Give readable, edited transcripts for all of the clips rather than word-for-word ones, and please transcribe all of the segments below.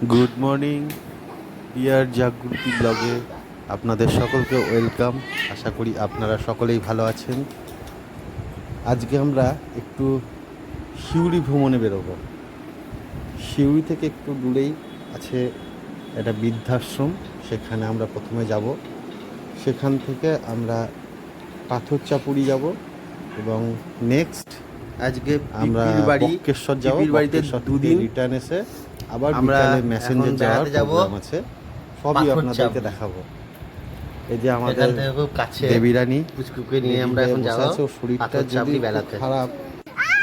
Good morning deer Jagriti ব্লগে আপনাদের সকলকে ওয়েলকাম। আশা করি আপনারা সকলেই ভালো আছেন। আজকে আমরা একটু সিউড়ি ভ্রমণে বেরোবো। সিউড়ি থেকে একটু দূরেই আছে একটা বৃদ্ধাশ্রম, সেখানে আমরা প্রথমে যাব। সেখান থেকে আমরা পাথর চাপুরি যাব এবং নেক্সট আজকে আমরা বক্রেশ্বর যাব। বাড়িতে দুদিন রিটার্ন এসে আবার আমরা বিকালে মেসেঞ্জার যাওয়ার যাব। প্রোগ্রাম আছে, সবই আপনাদেরকে দেখাবো। এই যে আমাদের খুব কাছে দেবী রানী পুচকুকে নিয়ে আমরা এখন যাব। ওর শরীরটা যদি বেলাতে খারাপ,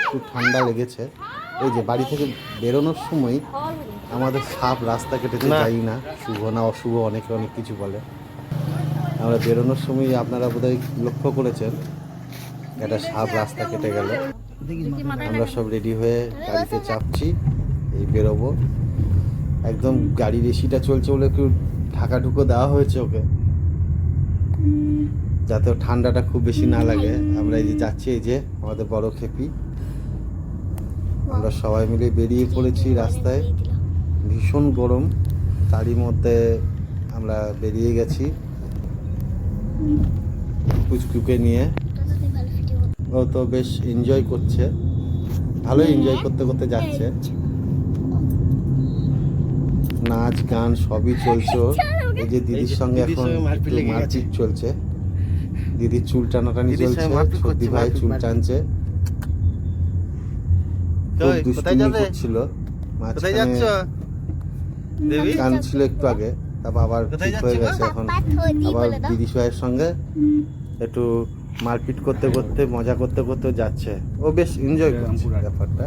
একটু ঠান্ডা লেগেছে। এই যে বাড়ি থেকে বেরোনোর সময় আমাদের সাপ রাস্তা কেটেছে, যাই না শুভ না অশুভ, অনেকে অনেক কিছু বলে। আমরা বেরোনোর সময় আপনারা বোধহয় লক্ষ্য করেছেন একটা সাপ রাস্তা কেটে গেল। আমরা সব রেডি হয়ে গাড়িতে চাপছি, এই বেরোবো। একদম গাড়ির এসিটা চলছে বলে একটু ঢাকা ঢুকো দেওয়া হয়েছে ওকে, যাতে ঠান্ডাটা খুব বেশি না লাগে। আমরা এই যে যাচ্ছি, এই যে আমাদের বড় খেপি, আমরা সবাই মিলে বেরিয়ে পড়েছি রাস্তায়। ভীষণ গরম, তারই মধ্যে আমরা বেরিয়ে গেছি পুচকুকে নিয়ে। ও তো বেশ এনজয় করছে, ভালোই এনজয় করতে করতে যাচ্ছে। নাচ গান সবই চলছে। এই যে দিদির সঙ্গে এখন মারপিট চলছে, দিদির চুল টানাটানি চলছে, সর্দি ভাই চুল টানছে, খুব দুষ্টুমি করছিল। কাঁদছিল একটু আগে, তারপর আবার ঠিক হয়ে গেছে। এখন আবার দিদি ভাইয়ের সঙ্গে একটু মারপিট করতে করতে মজা করতে করতে যাচ্ছে। ও বেশ এনজয় করছে ব্যাপারটা।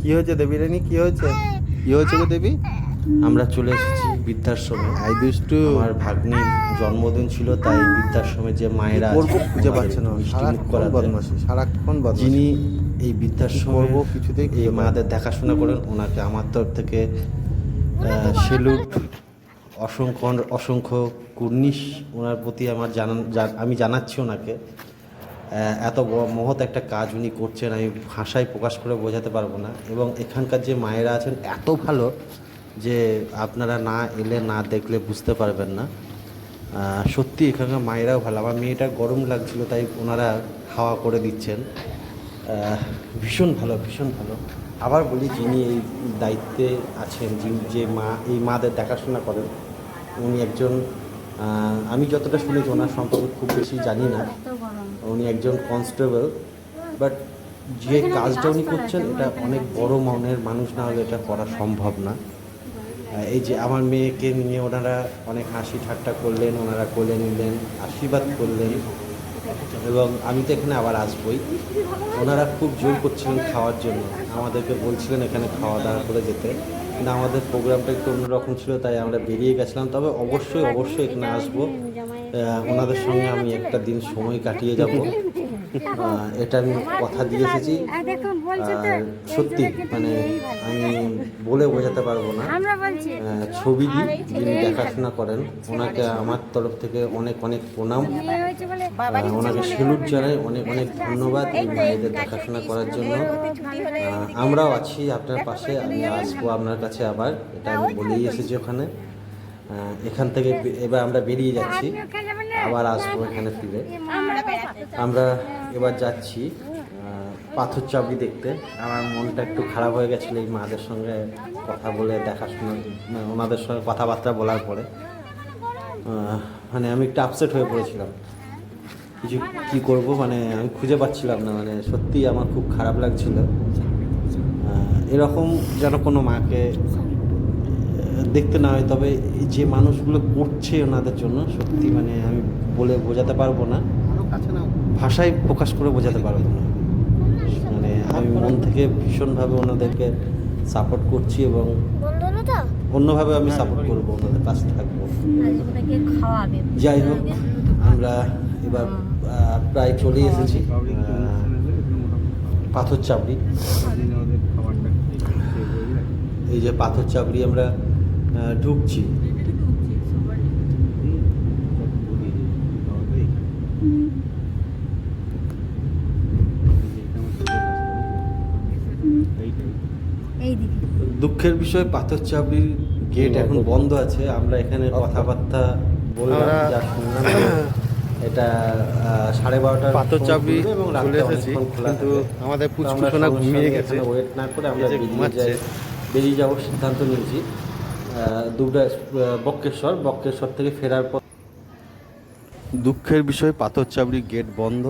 কি হয়েছে দেবী রানী, কি হয়েছে, কি হয়েছে গো দেবী? আমরা চলে এসেছি বৃদ্ধাশ্রমে। আই দুষ্টু, আমার ভাগ্নির জন্মদিন ছিল, তাই বৃদ্ধাশ্রমে যে মায়েরা খুঁজে পাচ্ছে না, সারাক্ষণ যিনি এই বৃদ্ধাশ্রমে কিছুতেই এই মাদের দেখাশোনা করেন, ওনাকে আমার তরফ থেকে সেলুট, অসংখ্য অসংখ্য কুর্নিশ ওনার প্রতি আমার আমি জানাচ্ছি ওনাকে। এত মহৎ একটা কাজ উনি করছেন, আমি ভাষায় প্রকাশ করে বোঝাতে পারবো না। এবং এখানকার যে মায়েরা আছেন এত ভালো যে আপনারা না এলে না দেখলে বুঝতে পারবেন না। সত্যি এখানকার মায়েরাও ভালো। আমার মেয়েটা গরম লাগছিল, তাই ওনারা হাওয়া করে দিচ্ছেন। ভীষণ ভালো, ভীষণ ভালো। আবার বলি, যিনি এই দায়িত্বে আছেন, যে মা এই মাদের দেখাশোনা করেন, উনি একজন, আমি যতটা শুনেছি ওনার সম্পর্কে খুব বেশি জানি না, উনি একজন কনস্টেবল। বাট যে কাজটা উনি করছেন এটা অনেক বড় মনের মানুষ না হলে এটা করা সম্ভব না। এই যে আমার মেয়েকে নিয়ে ওনারা অনেক হাসি ঠাট্টা করলেন, ওনারা কোলে নিলেন, আশীর্বাদ করলেন। এবং আমি তো এখানে আবার আসবই। ওনারা খুব জোর করছিলেন খাওয়ার জন্য, আমাদেরকে বলছিলেন এখানে খাওয়া দাওয়া করে যেতে, কিন্তু আমাদের প্রোগ্রামটা একটু অন্যরকম ছিল, তাই আমরা বেরিয়ে গেছিলাম। তবে অবশ্যই অবশ্যই এখানে আসবো, ওনাদের সঙ্গে আমি একটা দিন সময় কাটিয়ে যাব, এটা আমি কথা দিয়ে এসেছি। সত্যি মানে আমি বলে বোঝাতে পারবো না। ছবি দিই, যিনি দেখাশোনা করেন, ওনাকে আমার তরফ থেকে অনেক অনেক প্রণাম, ওনাকে সেলুট জানাই, অনেক অনেক ধন্যবাদ এই মায়েদের দেখাশোনা করার জন্য। আমরাও আছি আপনার পাশে, আমি আসবো আপনার কাছে আবার, এটা আমি বলেই এসেছি ওখানে। এখান থেকে এবার আমরা বেরিয়ে যাচ্ছি, আবার আসবো এখানে ফিরে। আমরা এবার যাচ্ছি পাথর চাবড়ি দেখতে। আমার মনটা একটু খারাপ হয়ে গেছিলো এই মাদের সঙ্গে কথা বলে, দেখাশোনা ওনাদের সঙ্গে কথাবার্তা বলার পরে। মানে আমি একটু আপসেট হয়ে পড়েছিলাম, কিছু কী করব মানে আমি খুঁজে পাচ্ছিলাম না। মানে সত্যি আমার খুব খারাপ লাগছিল। এরকম যেন কোনো মাকে দেখতে না হয়। তবে যে মানুষগুলো করছে ওনাদের জন্য, সত্যি মানে আমি বলে বোঝাতে পারবো না, ভাষায় প্রকাশ করে বোঝাতে পারবো না। মানে আমি মন থেকে ভীষণভাবে ওনাদেরকে সাপোর্ট করছি এবং অন্যভাবে আমি সাপোর্ট করবো, ওনাদের পাশে থাকবো। যাই হোক, আমরা এবার প্রায় চলে এসেছি পাথর চাবড়ি। এই যে পাথর চাপড়ি আমরা ঢুকছি। দুঃখের বিষয় পাথর চাপড়ির গেট এখন বন্ধ আছে। আমরা এখানে কথাবার্তা বললাম, যা শুনলাম এটা 12:30 পাথর চাপড়ি এবং চলে রাতে এসেছি, অনেকক্ষণ খোলা কিন্তু থাকে। আমাদের তো আমরা পুচকুসোনা সঙ্গে ঘুমিয়ে সঙ্গে গেছে, এখানে ওয়েট না করে আমরা এই যে ঘুমাচ্ছে। বেরিয়ে যাওয়ার সিদ্ধান্ত নিয়েছি। বক্রেশ্বর থেকে ফেরার পর দুঃখের বিষয় পাথর চাপড়ির গেট বন্ধ,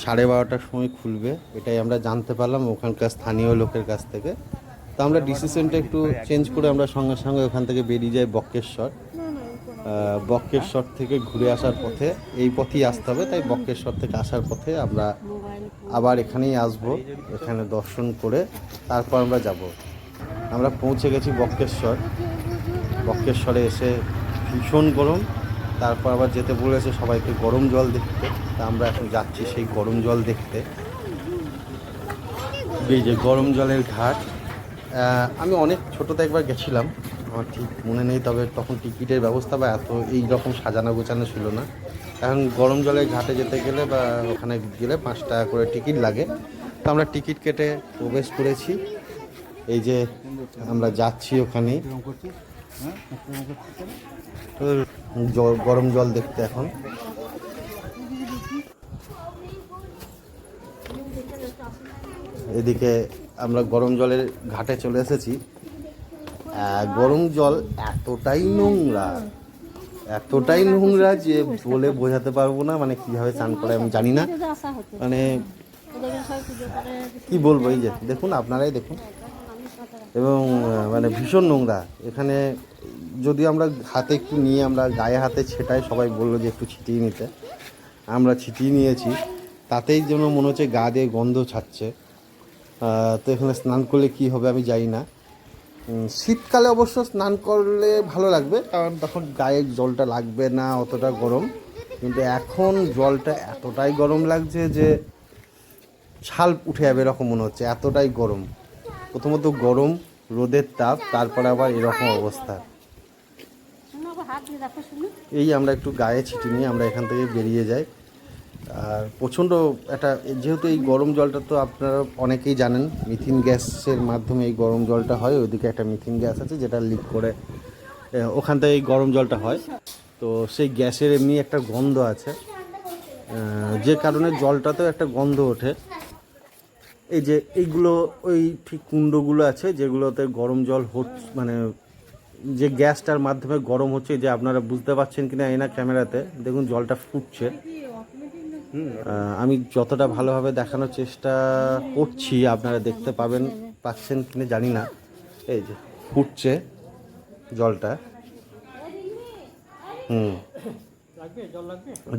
12:30টার সময় খুলবে, এটাই আমরা জানতে পারলাম ওখানকার স্থানীয় লোকের কাছ থেকে। তো আমরা ডিসিশনটা একটু চেঞ্জ করে আমরা সঙ্গে সঙ্গে ওখান থেকে বেরিয়ে যাই বক্রেশ্বর থেকে ঘুরে আসার পথে, এই পথেই আসতে হবে, তাই বক্রেশ্বর থেকে আসার পথে আমরা আবার এখানেই আসবো, এখানে দর্শন করে তারপর আমরা যাব। আমরা পৌঁছে গেছি বক্রেশ্বরে এসে ভীষণ গরম, তারপর আবার যেতে বলেছে সবাইকে গরম জল দেখতে। তা আমরা এখন যাচ্ছি সেই গরম জল দেখতে। এই যে গরম জলের ঘাট, আমি অনেক ছোটোতে একবার গেছিলাম, আমার ঠিক মনে নেই, তবে তখন টিকিটের ব্যবস্থা বা এত এই রকম সাজানো গোছানো ছিল না। এখন গরম জলের ঘাটে যেতে গেলে বা ওখানে গেলে 5 টাকা করে টিকিট লাগে। তো আমরা টিকিট কেটে প্রবেশ করেছি। এই যে আমরা যাচ্ছি ওখানে গরম জল দেখতে। এখন এদিকে আমরা গরম জলের ঘাটে চলে এসেছি। গরম জল এতটাই নোংরা যে বলে বোঝাতে পারবো না, মানে কীভাবে স্নান করে আমি জানি না, মানে কি বলবো। এই যে দেখুন, আপনারাই দেখুন, এবং মানে ভীষণ নোংরা। এখানে যদি আমরা হাতে একটু নিয়ে আমরা গায়ে হাতে ছেটাই, সবাই বললো যে একটু ছিটিয়ে নিতে, আমরা ছিটিয়ে নিয়েছি, তাতেই যেন মনে হচ্ছে গা দিয়ে গন্ধ ছাড়ছে। তো এখানে স্নান করলে কি হবে আমি জানি না। শীতকালে অবশ্য স্নান করলে ভালো লাগবে, কারণ তখন গায়ে জলটা লাগবে না অতটা গরম, কিন্তু এখন জলটা এতটাই গরম লাগছে যে ছাল উঠে যাবে এরকম মনে হচ্ছে, এতটাই গরম। প্রথমত গরম, রোদের তাপ, তারপরে আবার এরকম অবস্থা। এই আমরা একটু গায়ে ছিটিয়ে নিয়ে আমরা এখান থেকে বেরিয়ে যাই। আর প্রচণ্ড একটা, যেহেতু এই গরম জলটা তো আপনারা অনেকেই জানেন, মিথেন গ্যাসের মাধ্যমে এই গরম জলটা হয়। ওইদিকে একটা মিথেন গ্যাস আছে যেটা লিক করে ওখান থেকে এই গরম জলটা হয়। তো সেই গ্যাসের এমনি একটা গন্ধ আছে, যে কারণে জলটাতেও একটা গন্ধ ওঠে। এই যে এইগুলো ওই ঠিক কুণ্ডগুলো আছে যেগুলোতে গরম জল হচ্ছে, মানে যে গ্যাসটার মাধ্যমে গরম হচ্ছে, যে আপনারা বুঝতে পারছেন কিনা এনা ক্যামেরাতে দেখুন জলটা ফুটছে। আমি যতটা ভালোভাবে দেখানোর চেষ্টা করছি, আপনারা দেখতে পাচ্ছেন কিনা জানি না। এই যে ফুটছে জলটা,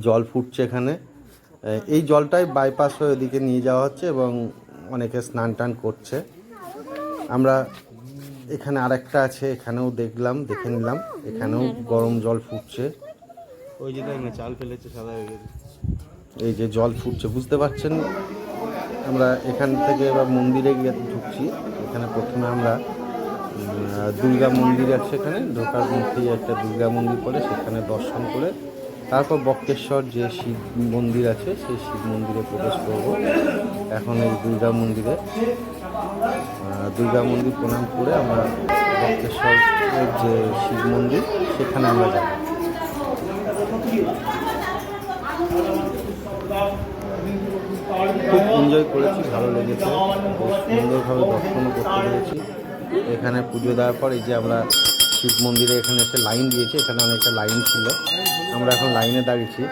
জল ফুটছে এখানে। এই জলটাই বাইপাস হয়ে ওদিকে নিয়ে যাওয়া হচ্ছে এবং অনেকে স্নান টান করছে। আমরা এখানে আরেকটা আছে, এখানেও দেখে নিলাম, এখানেও গরম জল ফুটছে। ওই যে না চাল ফেলেছে সাদা হয়ে গেছে, এই যে জল ফুটছে, বুঝতে পারছেন। আমরা এখান থেকে এবার মন্দিরে গিয়ে ঢুকছি। এখানে প্রথমে আমরা দুর্গা মন্দির আছে, এখানে ঢোকার মধ্যেই একটা দুর্গা মন্দির পড়ে, সেখানে দর্শন করে তারপর বক্রেশ্বর যে শিব মন্দির আছে সেই শিব মন্দিরে প্রবেশ করব। এখন এই দুর্গা মন্দির প্রণাম করে আমরা বক্রেশ্বরের যে শিব মন্দির সেখানে আমরা যাব। খুব এনজয় করেছি, ভালো লেগেছে, বেশ সুন্দরভাবে দর্শনও করতে পেরেছি। এখানে পুজো দেওয়ার পর এই যে আমরা শিব মন্দিরে এখানে এসে লাইন দিয়েছি, এখানে অনেকটা লাইন ছিল, আমরা এখন লাইনে দাঁড়িয়েছি।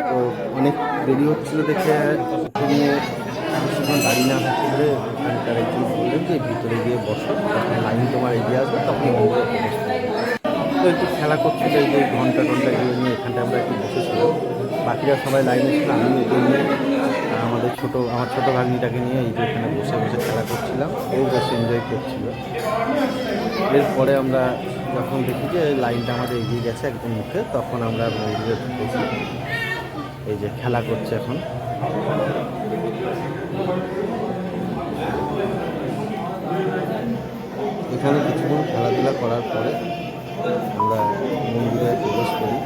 তো অনেক দেরি হচ্ছিলো দেখে নিয়ে বেশিক্ষণ দাঁড়িয়ে না থাকতে ধরে ওখানকার একজন বললেন যে ভিতরে গিয়ে বসো, তখন লাইন তোমার এগিয়ে আসবে, তখন মন্দিরে প্রবেশ করবে। তো একটু খেলা করছিল, এই যে ঘন্টা এগুলো নিয়ে এখানটা আমরা একটু বসেছিলাম। বাকিরা সবাই লাইনে ছিল, আমি এগিয়ে নিয়ে আমার ছোটো ভাগ্নিটাকে নিয়ে এই যে এখানে বসে খেলা করছিলাম, ও বেশ এনজয় করছিল। এরপরে আমরা যখন দেখি যে লাইনটা আমাদের এগিয়ে গেছে একদম মুখে, তখন আমরা মন্দিরে ঢুকেছি। এই যে খেলা করছে এখন। এখানে কিছুক্ষণ খেলাধুলা করার পরে আমরা মন্দিরে প্রবেশ করি।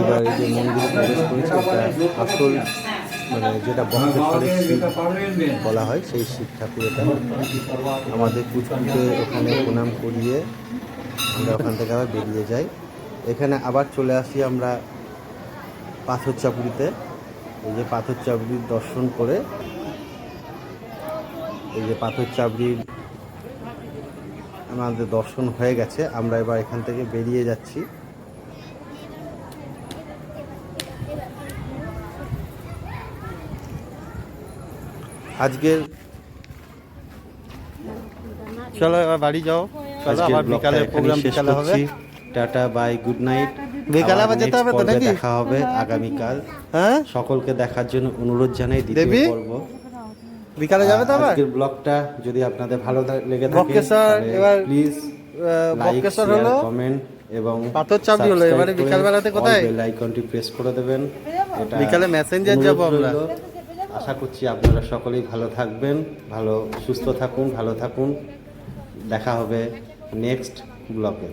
এবার এই যে মন্দিরে প্রবেশ করেছি এটা আসল মানে যেটা বক্রেশ্বরের শিব বলা হয় সেই শিব ঠাকুর এটা। আমাদের পুজোতে ওখানে প্রণাম করিয়ে আমরা ওখান থেকে আবার বেরিয়ে যাই। এখানে আবার চলে আসি আমরা পাথর চাপুরিতে। এই যে পাথর চাপড়ির দর্শন করে এই যে পাথর চাপড়ির আমাদের দর্শন হয়ে গেছে। আমরা এবার এখান থেকে বেরিয়ে যাচ্ছি। আজকের চলো এবার বাড়ি যাও, চলো আবার বিকালে প্রোগ্রাম বিকালে হবে। Tata bye, good night. বিকালে আবার যেতে হবে তো নাকি? দেখা হবে আগামীকাল। হ্যাঁ সকলকে দেখার জন্য অনুরোধ জানাই। দ্বিতীয় দেবী? পর্ব বিকালে যাবে তো আবার? আজকের ব্লগটা যদি আপনাদের ভালো লেগে থাকে বক্রেশ্বর এবার প্লিজ লাইক, বক্রেশ্বর শেয়ার, হলো, কমেন্ট এবং পাথর চাপড়ি হলো। এবারে বিকাল বেলাতে কোথায়? বেল আইকনটি প্রেস করে দেবেন। এটা বিকালে মেসেঞ্জার যাবো অনুরোধ আমরা। রইলো। আশা করছি আপনারা সকলেই ভালো থাকবেন, ভালো সুস্থ থাকুন, ভালো থাকুন। দেখা হবে নেক্সট ব্লগে।